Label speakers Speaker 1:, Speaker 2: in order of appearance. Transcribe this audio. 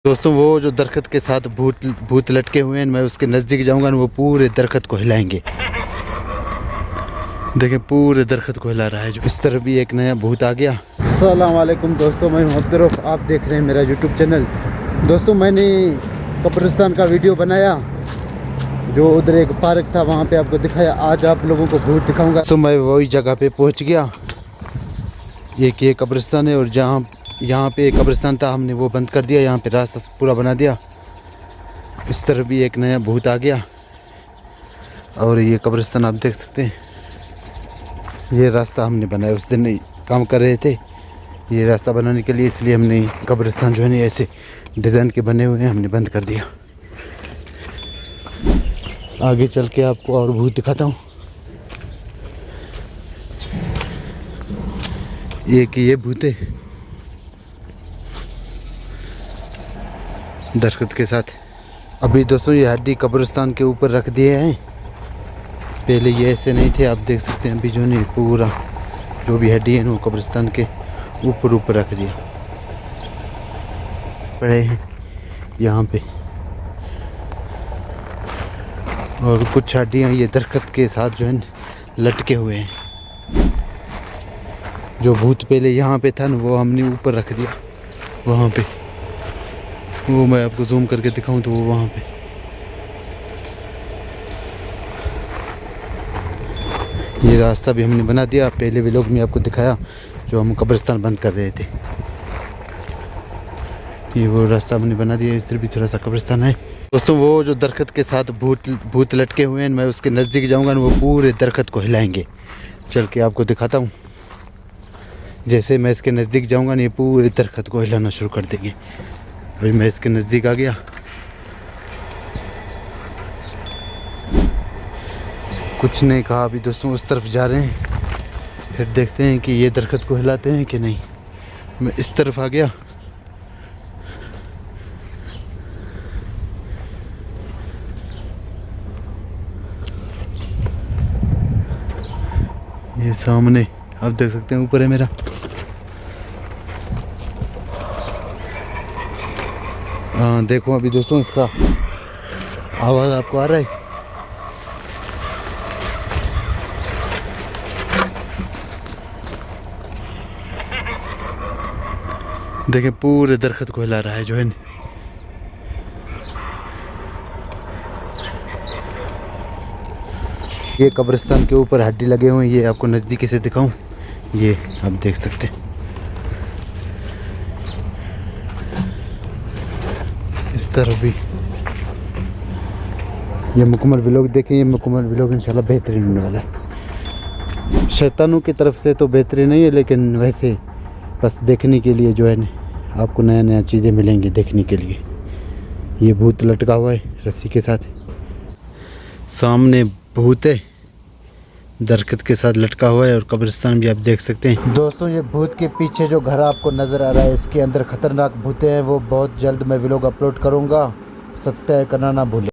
Speaker 1: दोस्तों वो जो दरख्त के साथ भूत लटके हुए हैं, मैं उसके नज़दीक जाऊंगा वो पूरे दरख्त को हिलाएंगे। देखें पूरे दरख्त को हिला रहा है। जो इस तरफ भी एक नया भूत आ गया। अस्सलाम वालेकुम दोस्तों, मैं अब्दुर्रऊफ़, आप देख रहे हैं मेरा यूट्यूब चैनल। दोस्तों मैंने कब्रिस्तान का वीडियो बनाया, जो उधर एक पार्क था वहाँ पे आपको दिखाया। आज आप लोगों को भूत दिखाऊंगा। तो मैं वही जगह पे पहुँच गया। ये कब्रिस्तान है और यहाँ पे एक कब्रिस्तान था, हमने वो बंद कर दिया। यहाँ पे रास्ता पूरा बना दिया। इस तरफ भी एक नया भूत आ गया और ये कब्रिस्तान आप देख सकते हैं। ये रास्ता हमने बनाया, उस दिन काम कर रहे थे ये रास्ता बनाने के लिए, इसलिए हमने कब्रिस्तान जो है ना ऐसे डिज़ाइन के बने हुए हैं, हमने बंद कर दिया। आगे चल के आपको और भूत दिखाता हूँ। ये भूत है दरख्त के साथ। अभी दोस्तों ये हड्डी कब्रिस्तान के ऊपर रख दिए हैं, पहले ये ऐसे नहीं थे, आप देख सकते हैं। अभी जो नहीं पूरा जो भी हड्डी है वो कब्रिस्तान के ऊपर रख दिया पड़े हैं यहाँ पे। और कुछ हड्डियाँ ये दरख्त के साथ जो है लटके हुए हैं। जो भूत पहले यहाँ पे था ना वो हमने ऊपर रख दिया वहाँ पे। वो मैं आपको जूम करके दिखाऊं तो वो वहाँ पे। ये रास्ता भी हमने बना दिया, पहले व्लॉग में आपको दिखाया जो हम कब्रिस्तान बंद कर रहे थे। ये वो रास्ता हमने बना दिया। इस तरफ भी थोड़ा सा कब्रिस्तान है। दोस्तों वो जो दरख्त के साथ भूत लटके हुए हैं, मैं उसके नज़दीक जाऊंगा वो पूरे दरख्त को हिलाएंगे। चल के आपको दिखाता हूँ। जैसे मैं इसके नज़दीक जाऊंगा ना ये पूरे दरख्त को हिलाना शुरू कर देंगे। अभी मैं इसके नज़दीक आ गया। कुछ नहीं कहा। अभी दोस्तों उस तरफ जा रहे हैं, फिर देखते हैं कि ये दरख्त को हिलाते हैं कि नहीं। मैं इस तरफ आ गया। ये सामने आप देख सकते हैं, ऊपर है मेरा। हाँ देखो अभी दोस्तों इसका आवाज़ आपको आ रहा है। देखें पूरे दरख्त को हिला रहा है जो है। ये कब्रिस्तान के ऊपर हड्डी लगे हुए हैं, ये आपको नज़दीकी से दिखाऊं। ये आप देख सकते हैं। इस तरफ भी ये मुकम्मल व्लॉग देखें। ये मुकम्मल व्लॉग इंशाल्लाह बेहतरीन होने वाला है। शैतानों की तरफ से तो बेहतरीन नहीं है, लेकिन वैसे बस देखने के लिए जो है ना आपको नया नया चीज़ें मिलेंगी देखने के लिए। ये भूत लटका हुआ है रस्सी के साथ, सामने भूत है दरख्त के साथ लटका हुआ है, और कब्रिस्तान भी आप देख सकते हैं। दोस्तों ये भूत के पीछे जो घर आपको नज़र आ रहा है, इसके अंदर ख़तरनाक भूतें हैं। वो बहुत जल्द मैं व्लॉग अपलोड करूँगा, सब्सक्राइब करना ना भूलें।